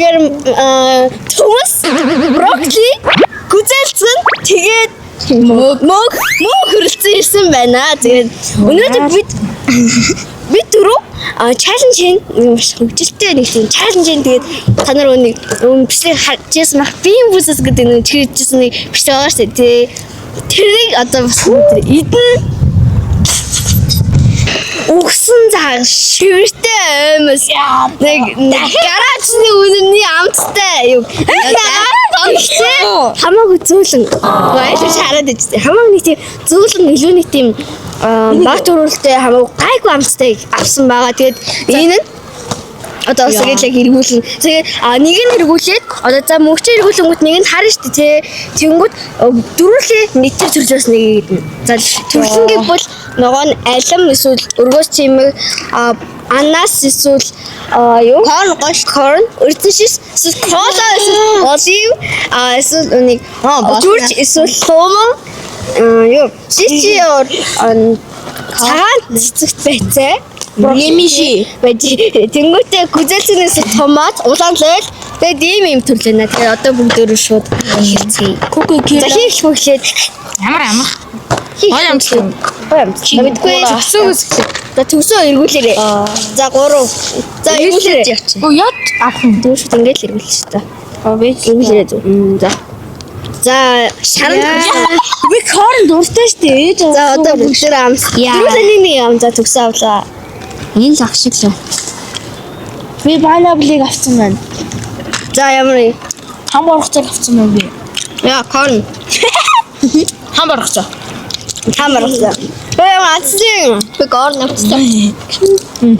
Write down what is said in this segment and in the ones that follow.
тэгэхээр Томас брокколи гүзэлцэн тэгээд мөг хөрөлцөн ирсэн байна. Тэгээд өнөөдөр бид дөрөв чаленж маш хөгжилтэй нэг тийм чаленж тэгээд та нар өнийг бичлэг харжсэн мах би юм бүсэс гэдэг нэг чирчсэн нэг бичлэг байгаа шүү дээ. Тэрийг одоо бас эдэн өгсөн заа шивэртэй аймас нэг гаражны үнэний амттай юу хамаагүй зөөлөн байлж хараад ижтэй хамаагүй нэг тийм зөөлөн илүү нэг тийм баг төрүүлтэй хамаагүй гайгүй амттай авсан байгаа. Тэгээд энэ нь одоо сэгэл яг эргүүлэн тэгээ нэг нь эргүүлээд одоо за мөнгөч эргүүлэнгүүт нэг нь харна шүү дээ. Тэнгүүд дөрвөлээ нийтээр төрлөөс нэг за төрлөнгийг бол нөгөө нь алим эсвэл өргөөс чимэг анаас эсвэл юу корн үрдшис эсвэл кола эсвэл олив эсвэл нэг журч эсвэл ломон юу чичиор цагаан цэцэгт байцаа Ремиши. Тэнгүүтээ гүзэлцэнээс томат, улаан лойл тэгээд ийм төрлөө. Тэгэхээр одоо бүгдөө шууд хэлцгээе. Куки за хийлгүүлээд ямар Гол амтлаа. Мэдгүй. За төгсөө эргүүлээрэй. За 3. За эргүүлээрэй. Оо яд авах юм. Дүүшд ингээд л эргүүлж та. Эргүүлээрэй зү. За шаран би корн дуртай штэ. За одоо бүгдээ амс. Дөрөвний нэг ам за төгсөө авлаа. Энэ л ах шиг л. Би pineapple-ыг авсан байна. За ямар хамбаргацыг авсан байна би. Яа корн. Хамбаргацаа. Хамбаргацаа. Бай атсын. Би корн авсан.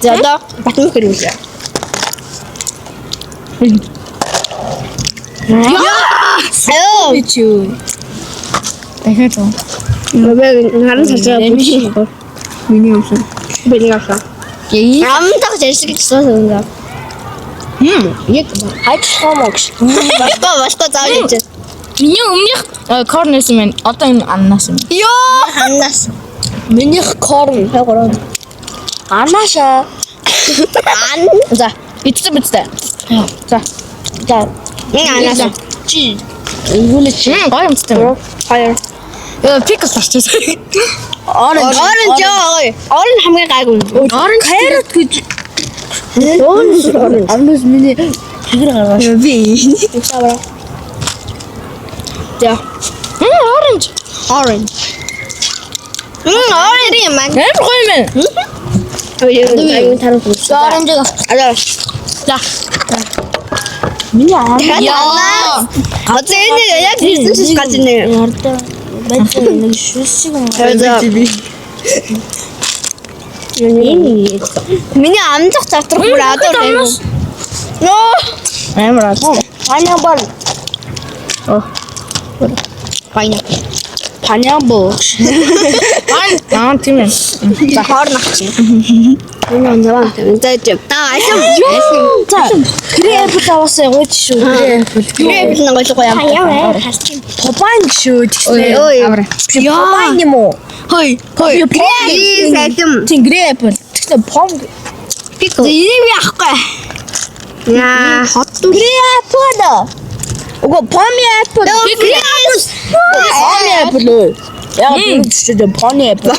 За одоо батмын хэрүүлээ. Яа. Бичүү. Дахиад. Бабаа харин цацаа бүчих. Миний авсан. Биний авсан. Амтах жишг гэсэн юм. Яг хайчхомогш. Башка зааж чинь. Миний өмнөх корнес юм. Одоо энэ аннаас юм. Йоо, аннаас. Минийх корн хаграа. Аннааша. За, ицсэн битээ. За. За. Энэ аннаас. Чи. Юу чи? Гоё юмцтэй. Хоёр. Пикс авчихсан. Orange хамгийн гайгүй. Orange carrot гэж. Orange миний хэгэр гаргаж. Би. За. Orange. Orange юм аа. Ямар гоё юм. Ой, тарах. Orange аваа. За. Миний аа. Одоо энэ яг ирсэн шиг гарч ирнэ. Бэтэн шүсиг юм. Миний амдах завтрах бүр адуу байна. Нөө. Амар адуу. Pineapple. Оо. Pineapple. Аа тийм ээ. За хоорнах чинь. Энэ онцгой. За алим. За грейп таваасаа гооч шүү. Грейп нь гоё юм. Яа харчин. Попайн шүү гэсэн. Попайн юм уу? Хой. Грейп алим. Тийм грейп. Тэгсэн пом. Пик. Ийм яахгүй. Яа хот. Грейп доо. Уго помми апple. Помми апple. Яг үстэй помми апple.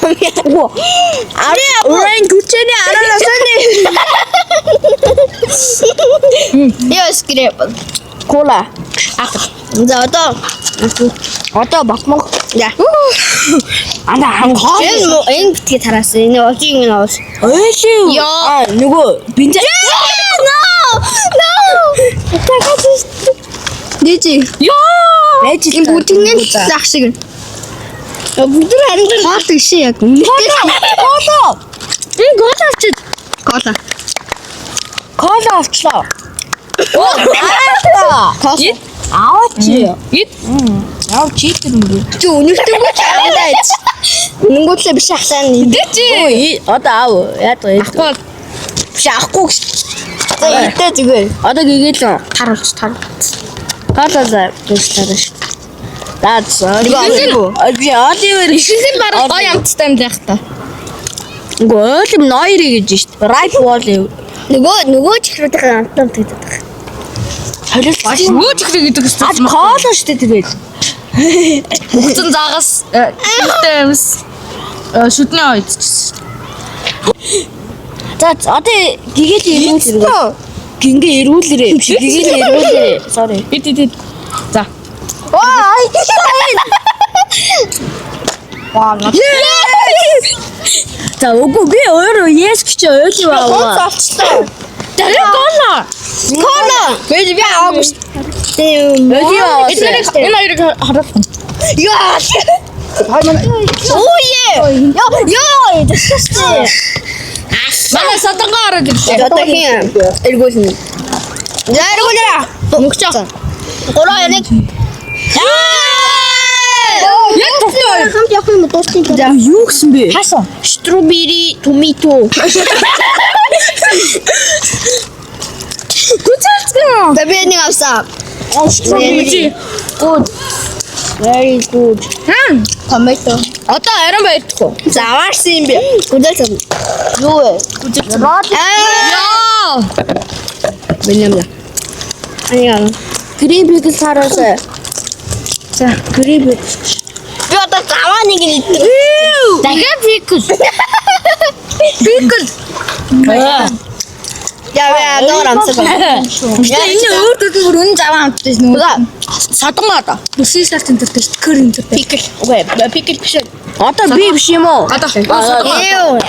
Уго. Орен гүчэний араасаны. Яа скреп. Кола. Ах. За одоо батмог. Яа. Ана хангаа. Энэ битгий тараас энэ олжиг минь авах. Өөшөө. Яа нөгөө бинзэ. No. Дэжи. Яа. Энэ бүтэнэн зах шиг. Бүгд харин гол гэж яг. Кола. Энэ кола авчид. Кола авчлаа. Оо. Кола. Аваач. Авч ийдэр юм. Чи өнөртөө аваад. Нүнгүүтлээ биш ахлаа нэ. Одоо аав. Яад. Ахгүй. Биш ахгүй. За идэ зүгээр. Одоо гэгэл таруулж. Калаза гэж That's Оливер ихэнх нь бараг гоё амттай юм байх та. Оливер ноёр гэж шүү дээ. Right wall. Нөгөө чихрүүдийн амттай гэдэг. солилцсон. Юу ч ихтэй гэдэг Аз гэсэн. кооло штэ тэгээд. Бүгдэн загас системс шүдний ойдчихсэн. За одоо гигээл ирүүлээ. Гингээ ирүүлээрээ. Гигээл ирүүлээ. Sorry. Ид. За. Ваа. За үгүй би өөрөө yes гэж ойлоо. Олчлоо. Дараа гоно. Кола. Би аагүй. Ойлоо. Энэ хоёрыг хараад. Яа. Ууе. Яа. Тэсчээ. Манай садангаа хараад ирлээ. Одоо хин эргүүлнэ. За эргүүлээ. Мөгчөө. Гураа яг. Яг тогтоо. Хамт явах юм дуустын. За юу гэсэн бэ? Хасан. Strawberry tomato. Гүцэлцгэн. За би нэг авсан. Strawberry. Good. Very good. Tomato. Одоо арай байдгүй. За аваарсан юм би. Гүдэлсэн. Юу вэ? Яа. Бинэмла. Аяа. Крем бигл хараасаа. За крем бигл. Би одоо гаваа нэг нь идэх. Дахиад пикл. Пикл. Яа, одоо рамсаа. Энэ өөр төдөө үнэн заваа амттай нүү. Садангаа да. Бүсийн сар центртэй шүү. Крем центртэй. Пикл. Үгүй, пикл биш. Одоо би биш юм уу? Одоо. Эё.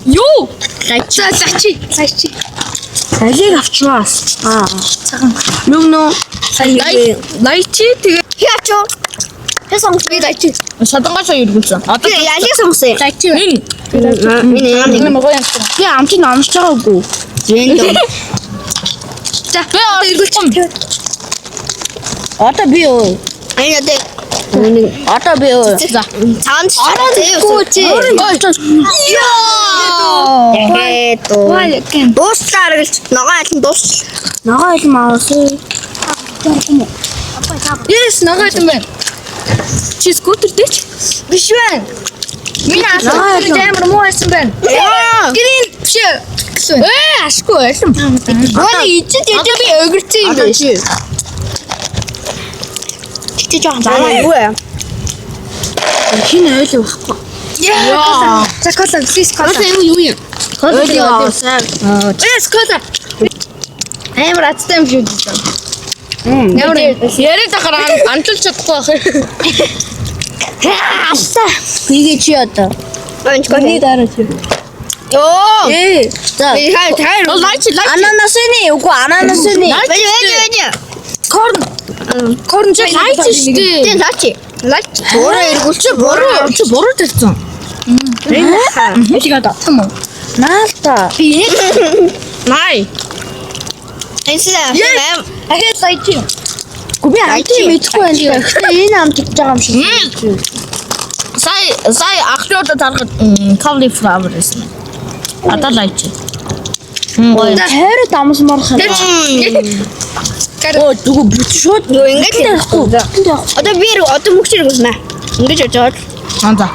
Юу? Лачи. Алиг авчмаас. Цагаан. Нүгнөө. Лайчи тэгээ Хячо. Хэсэг би лачи. садангаасаа иргүүлсэн. Одоо Би ялиг сонгосон. лайчи. Энэ Миний яам нэг. мөгөө юм. Би амтыг амсч байгаагүй. Рэндом. За би одоо иргүүлсэн. Одоо би юу? Энэ одоо Одоо би юу? За. цаанд Гүүч. Яа. Яагаад? Дуусчлаа гэж ногоо айлын дуусч. Ногоо илм авсан. Yes, нагаад юм байна. Чи скутер дэч? Биш байна. Миний Нагаад асууж амар муу байсан байна. Яа. Гэрийн биш. Ашгүй байлаа. Гол ичээд Одоо би өгөрцөн юм одоо биш. Чи жоохон замаа юу вэ? Хин ойлоо байхгүй. Яа. За кола, please кола. Одоо юу юм? Ойлоо авсан. Yes, кола. Амар аттай юм шүү дээ. Ямар яриад ахаар амталж чадахгүй байх. Аса. Бигээ чи одоо. Онч коли. дараа чи. Йоо. За. Би хай. Лайчи. Ананасны үгүй ананасны. Бэж. Корн. Корн чи лайчи шүү дээ. Тэн лачи. Лачи. Буруу эргүүлчих. Буруу тавьсан. Энийг одоо там уу? Наалта. Би най. Энсээ. Ахад лайчи. Гүби амтыг мэдхгүй байна. Гэхдээ энэ амт гэж байгаа юм шиг. Сая ахлууд тарахад cauliflower гэсэн. Одоо лайчи. Хайрт амсмаар хаа. Оо дгүү бүт шууд Юу ингэж байхгүй. одоо би одоо мөгчөр гүснэ. Ингэж явж байгаа. Анда.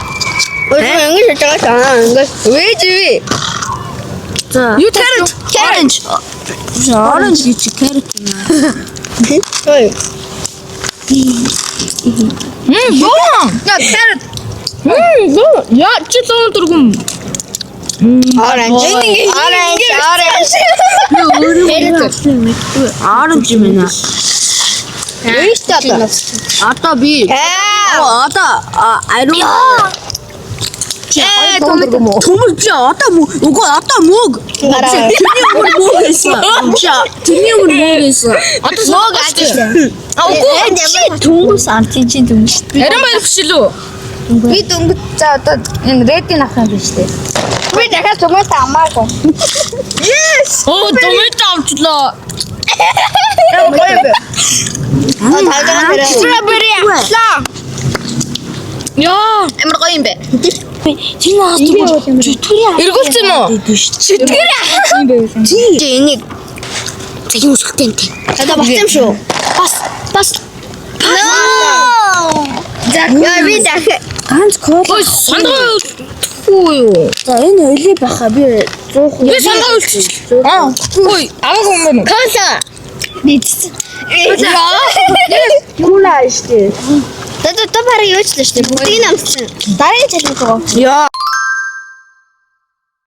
Ингэж явж байгаа. Ингэж. Үгүй. За. Юу тараад? Orange. Orange гэж carrot юм аа. Ой. Боо. Я тараад. Боо. Я чи зүүн дургум. Orange. Orange юм байна. Эйстэ одоо. Одоо би. Одоо ариун. Төмөр би одоо үгүй одоо мөг. Тэрний өмнө мөг байсан. Тэрний өмнө мөг байсан. Одоо мог аач. Үгүй. Түнгус амтын чинь түнгус. Харин байл биш лөө. Би дөнгөж за одоо энэ редийн авах юм биш үү? Би дахиад томато амаагүй. Yes. Оо томато авчлаа. Strawberry авлаа. Яа. Амар гоё юм бэ. Тэр наас чөтгөрийн Эргүүлсэн үү? Чи энийг тэг юм шигтэй юм. Одоо бат юм шүү. Бас. За би дахиад ганц кола. Ой сандгаа өө юу. За энэ ойлоо баха би 100%. Би сандгаа үлчээ. Ой аваагүй юм байна. кола. Мэдсэн. Кула штэ. Та бараа юу ч л шүү дээ. Бүгдийг намцсан. Дараагийн чалент гоо. Яа.